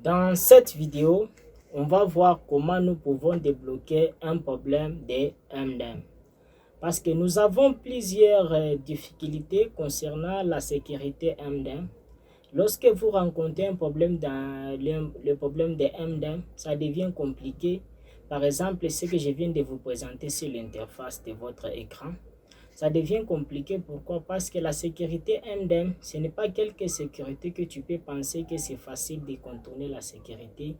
Dans cette vidéo, on va voir comment nous pouvons débloquer un problème de MDM. Parce que nous avons plusieurs difficultés concernant la sécurité MDM. Lorsque vous rencontrez un problème dans le problème de MDM, ça devient compliqué. Par exemple, ce que je viens de vous présenter sur l'interface de votre écran. Ça devient compliqué. Pourquoi? Parce que la sécurité MDM, ce n'est pas quelque sécurité que tu peux penser que c'est facile de contourner la sécurité.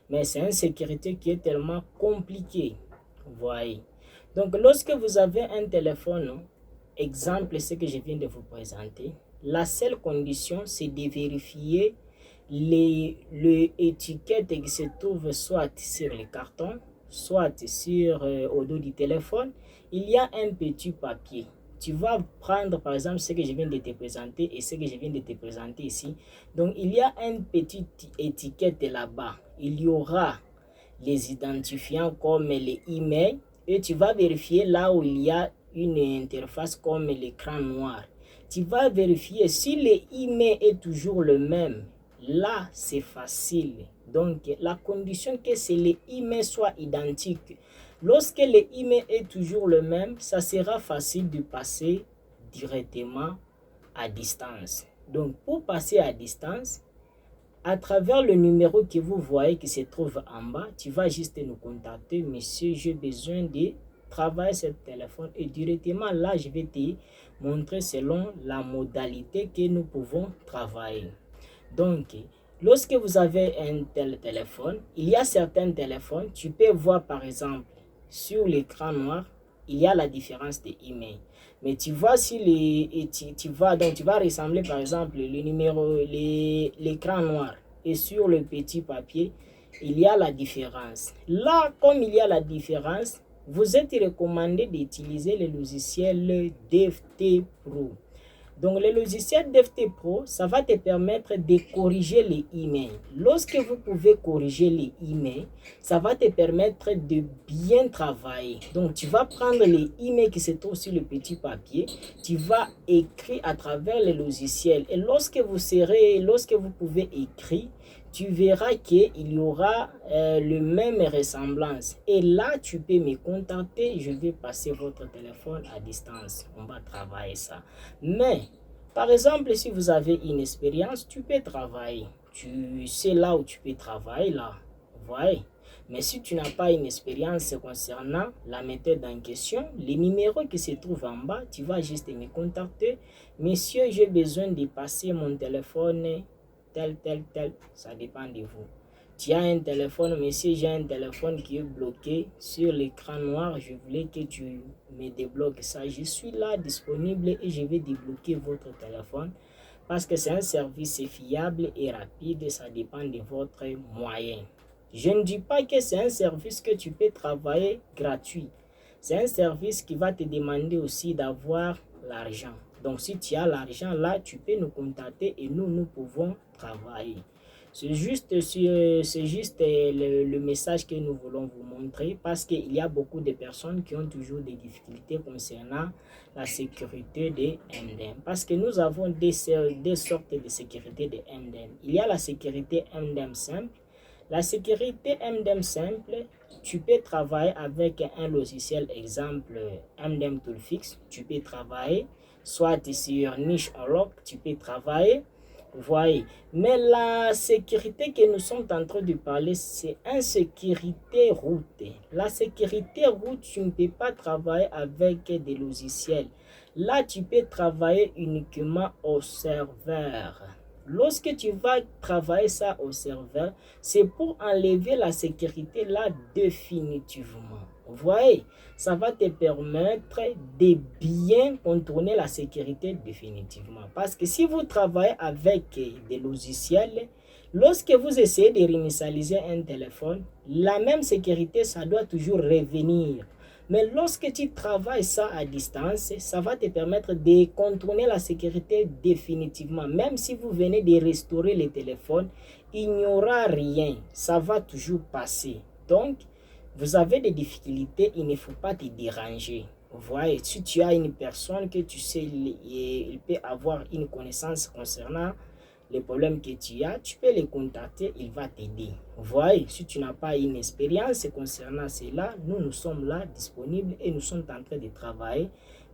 Mais c'est une sécurité qui est tellement compliquée. Vous voyez. Donc, lorsque vous avez un téléphone, exemple, ce que je viens de vous présenter, la seule condition, c'est de vérifier l'étiquette qui se trouve soit sur le carton, soit sur au dos du téléphone. Il y a un petit papier. Tu vas prendre par exemple ce que je viens de te présenter et ce que je viens de te présenter ici. Donc il y a une petite étiquette là-bas. Il y aura les identifiants comme les emails et tu vas vérifier là où il y a une interface comme l'écran noir. Tu vas vérifier si l'email est toujours le même. Là, c'est facile. Donc, la condition que l'email soit identique. Lorsque l'email est toujours le même, ça sera facile de passer directement à distance. Donc, pour passer à distance, à travers le numéro que vous voyez qui se trouve en bas, tu vas juste nous contacter. Monsieur, j'ai besoin de travailler ce téléphone et directement là, je vais te montrer selon la modalité que nous pouvons travailler. Donc, lorsque vous avez un tel téléphone, il y a certains téléphones, tu peux voir par exemple sur l'écran noir, il y a la différence des emails. Mais tu vois si tu vas ressembler par exemple le numéro, l'écran noir et sur le petit papier, il y a la différence. Là, comme il y a la différence, vous êtes recommandé d'utiliser le logiciel DFT Pro. Donc, le logiciel DFT Pro, ça va te permettre de corriger les emails. Lorsque vous pouvez corriger les emails, ça va te permettre de bien travailler. Donc, tu vas prendre les emails qui se trouvent sur le petit papier, tu vas écrire à travers le logiciel. Et lorsque vous pouvez écrire, tu verras qu'il y aura le même ressemblance. Et là, tu peux me contacter. Je vais passer votre téléphone à distance. On va travailler ça. Mais, par exemple, si vous avez une expérience, tu peux travailler. Tu sais là où tu peux travailler, là. Vous voyez? Mais si tu n'as pas une expérience concernant la méthode en question, les numéros qui se trouvent en bas, tu vas juste me contacter. Monsieur, j'ai besoin de passer mon téléphone tel, ça dépend de vous. Tu as un téléphone, monsieur, j'ai un téléphone qui est bloqué sur l'écran noir, je voulais que tu me débloques ça. Je suis là disponible et je vais débloquer votre téléphone parce que c'est un service fiable et rapide, ça dépend de votre moyen. Je ne dis pas que c'est un service que tu peux travailler gratuit. C'est un service qui va te demander aussi d'avoir l'argent. Donc, si tu as l'argent, là, tu peux nous contacter et nous pouvons travailler. C'est juste le message que nous voulons vous montrer parce qu'il y a beaucoup de personnes qui ont toujours des difficultés concernant la sécurité des MDM. Parce que nous avons des sortes de sécurité de MDM. Il y a la sécurité MDM simple. La sécurité MDM simple, tu peux travailler avec un logiciel exemple MDM Toolfix. Tu peux travailler soit sur Niche Unlock, tu peux travailler. Vous voyez. Mais la sécurité que nous sommes en train de parler, c'est une sécurité route. La sécurité route, tu ne peux pas travailler avec des logiciels. Là, tu peux travailler uniquement au serveur. Lorsque tu vas travailler ça au serveur, c'est pour enlever la sécurité là définitivement. Vous voyez, ça va te permettre de bien contourner la sécurité définitivement. Parce que si vous travaillez avec des logiciels, lorsque vous essayez de réinitialiser un téléphone, la même sécurité, ça doit toujours revenir. Mais lorsque tu travailles ça à distance, ça va te permettre de contourner la sécurité définitivement. Même si vous venez de restaurer le téléphone, il n'y aura rien. Ça va toujours passer. Donc, vous avez des difficultés, il ne faut pas te déranger. Vous voyez, si tu as une personne que tu sais, il peut avoir une connaissance concernant les problèmes que tu as, tu peux les contacter, il va t'aider. Vous voyez, si tu n'as pas une expérience concernant cela, nous sommes là disponibles et nous sommes en train de travailler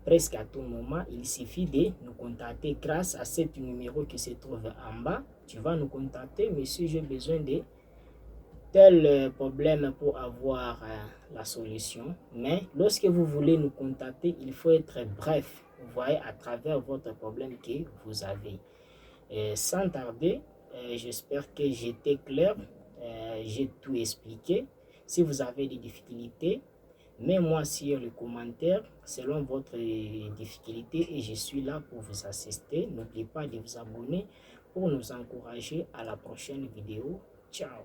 presque à tout moment. Il suffit de nous contacter grâce à ce numéro qui se trouve en bas. Tu vas nous contacter, monsieur, j'ai besoin de tel problème pour avoir la solution. Mais lorsque vous voulez nous contacter, il faut être bref, vous voyez, à travers votre problème que vous avez. Sans tarder, j'espère que j'étais clair, j'ai tout expliqué. Si vous avez des difficultés, mets-moi sur les commentaires selon votre difficulté et je suis là pour vous assister. N'oubliez pas de vous abonner pour nous encourager à la prochaine vidéo. Ciao!